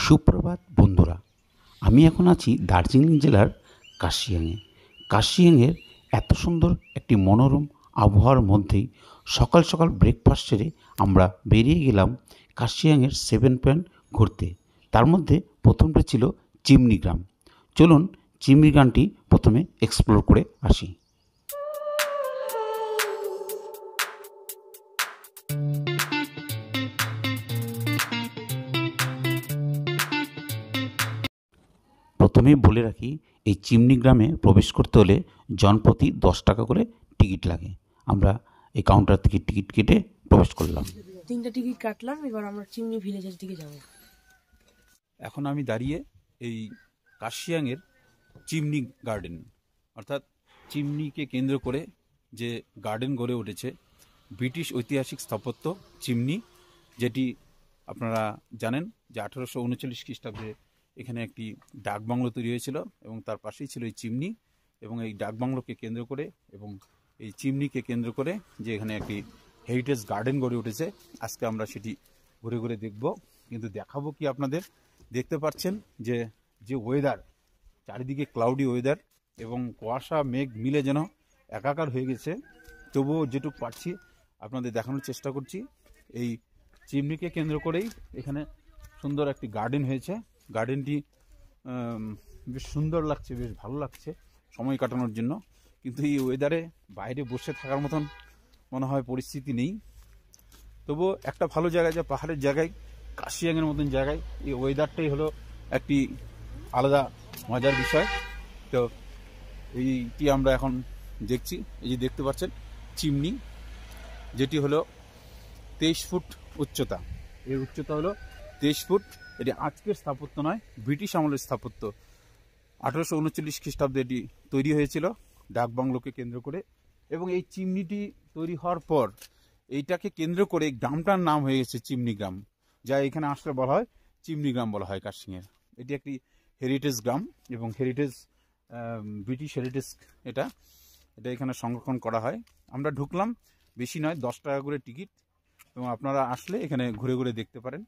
সুপ্রভাত বন্ধুরা, আমি এখন আছি দার্জিলিং জেলার কার্শিয়াংয়ে। কার্শিয়াংয়ের এত সুন্দর একটি মনোরম আবহাওয়ার মধ্যেই সকাল সকাল ব্রেকফাস্ট সেরে আমরা বেরিয়ে গেলাম কার্শিয়াংয়ের 7 পয়েন্ট ঘুরতে। তার মধ্যে প্রথমটা ছিল চিমনি গ্রাম। চলুন চিমনি গ্রামটি প্রথমে এক্সপ্লোর করে আসি। প্রথমেই বলে রাখি, এই চিমনি গ্রামে প্রবেশ করতে হলে জনপ্রতি 10 টাকা করে টিকিট লাগে। আমরা এই কাউন্টার থেকে টিকিট কেটে প্রবেশ করলাম। 3টা টিকিট কাটলাম, এবার আমরা চিমনি ভিলেজের দিকে যাব। এখন আমি দাঁড়িয়ে এই কার্শিয়াংয়ের চিমনি গার্ডেন, অর্থাৎ চিমনিকে কেন্দ্র করে যে গার্ডেন গড়ে উঠেছে, ব্রিটিশ ঐতিহাসিক স্থাপত্য চিমনি, যেটি আপনারা জানেন যে 1839 খ্রিস্টাব্দে এখানে একটি ডাকবাংলো তৈরি হয়েছিল এবং তার পাশেই ছিল এই চিমনি। এবং এই ডাকবাংলোকে কেন্দ্র করে এবং এই চিমনিকে কেন্দ্র করে যে এখানে একটি হেরিটেজ গার্ডেন গড়ে উঠেছে, আজকে আমরা সেটি ঘুরে ঘুরে দেখব। কিন্তু দেখাবো কি আপনাদের, দেখতে পাচ্ছেন যে যে ওয়েদার, চারিদিকে ক্লাউডি ওয়েদার এবং কুয়াশা মেঘ মিলে যেন একাকার হয়ে গেছে। তবুও যেটুকু পারছি আপনাদের দেখানোর চেষ্টা করছি। এই চিমনিকে কেন্দ্র করেই এখানে সুন্দর একটি গার্ডেন হয়েছে। গার্ডেনটি বেশ সুন্দর লাগছে, বেশ ভালো লাগছে সময় কাটানোর জন্য। কিন্তু এই ওয়েদারে বাইরে বসে থাকার মতন মনে হয় পরিস্থিতি নেই। তবুও একটা ভালো জায়গায়, যা পাহাড়ের জায়গায়, কার্শিয়াংয়ের মতন জায়গায় এই ওয়েদারটাই হলো একটি আলাদা মজার বিষয়। তো এইটি আমরা এখন দেখছি। এই যে দেখতে পাচ্ছেন চিমনি, যেটি হলো 23 ফুট উচ্চতা। এর উচ্চতা হলো 23 ফুট। এটি আজকের স্থাপত্য নয়, ব্রিটিশ আমলের স্থাপত্য। 1839 খ্রিস্টাব্দে এটি তৈরি হয়েছিল ডাকবাংলোকে কেন্দ্র করে। এবং এই চিমনিটি তৈরি হওয়ার পর এইটাকে কেন্দ্র করে গ্রামটার নাম হয়ে গেছে চিমনি গ্রাম, যা এখানে আসলে বলা হয় চিমনি গ্রাম বলা হয় কার্শিয়াংয়ের। এটি একটি হেরিটেজ গ্রাম এবং হেরিটেজ, ব্রিটিশ হেরিটেজ এটা এখানে সংরক্ষণ করা হয়। আমরা ঢুকলাম, বেশি নয়, 10 টাকা করে টিকিট। এবং আপনারা আসলে এখানে ঘুরে ঘুরে দেখতে পারেন,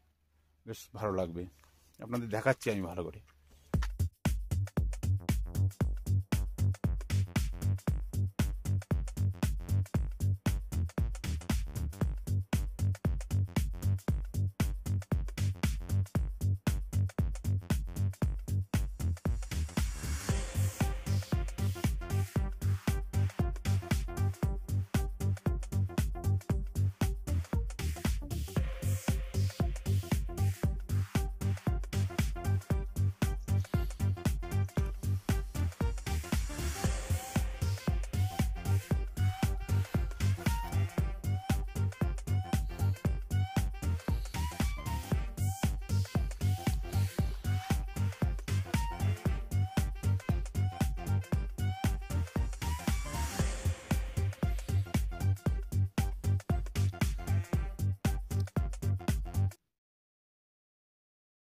বেশ ভালো লাগবে। আপনাদের দেখাচ্ছি আমি ভালো করে।